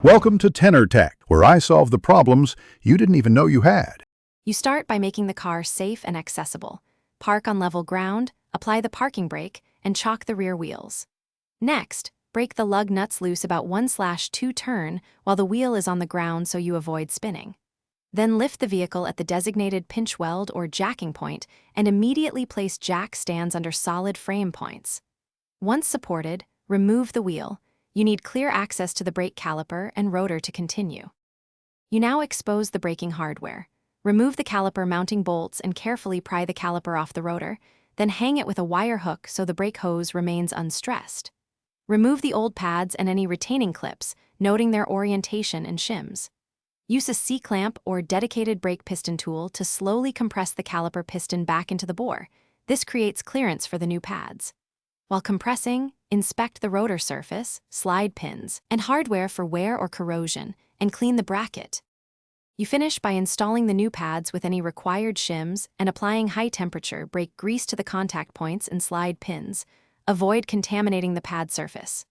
Welcome to Tenor Tech, where I solve the problems you didn't even know you had. You start by making the car safe and accessible. Park on level ground, apply the parking brake, and chock the rear wheels. Next, break the lug nuts loose about 1/2 turn while the wheel is on the ground so you avoid spinning. Then lift the vehicle at the designated pinch weld or jacking point and immediately place jack stands under solid frame points. Once supported, remove the wheel. You need clear access to the brake caliper and rotor to continue. You now expose the braking hardware. Remove the caliper mounting bolts and carefully pry the caliper off the rotor, then hang it with a wire hook so the brake hose remains unstressed. Remove the old pads and any retaining clips, noting their orientation and shims. Use a C-clamp or dedicated brake piston tool to slowly compress the caliper piston back into the bore. This creates clearance for the new pads. While compressing, inspect the rotor surface, slide pins, and hardware for wear or corrosion, and clean the bracket. You finish by installing the new pads with any required shims and applying high-temperature brake grease to the contact points and slide pins. Avoid contaminating the pad surface.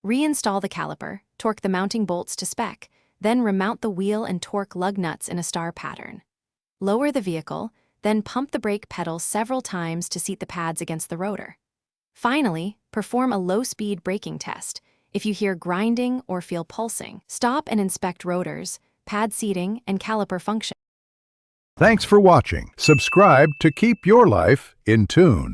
Reinstall the caliper, torque the mounting bolts to spec, then remount the wheel and torque lug nuts in a star pattern. Lower the vehicle, then pump the brake pedal several times to seat the pads against the rotor. Finally, perform a low-speed braking test. If you hear grinding or feel pulsing, stop and inspect rotors, pad seating, and caliper function. Thanks for watching. Subscribe to keep your life in tune.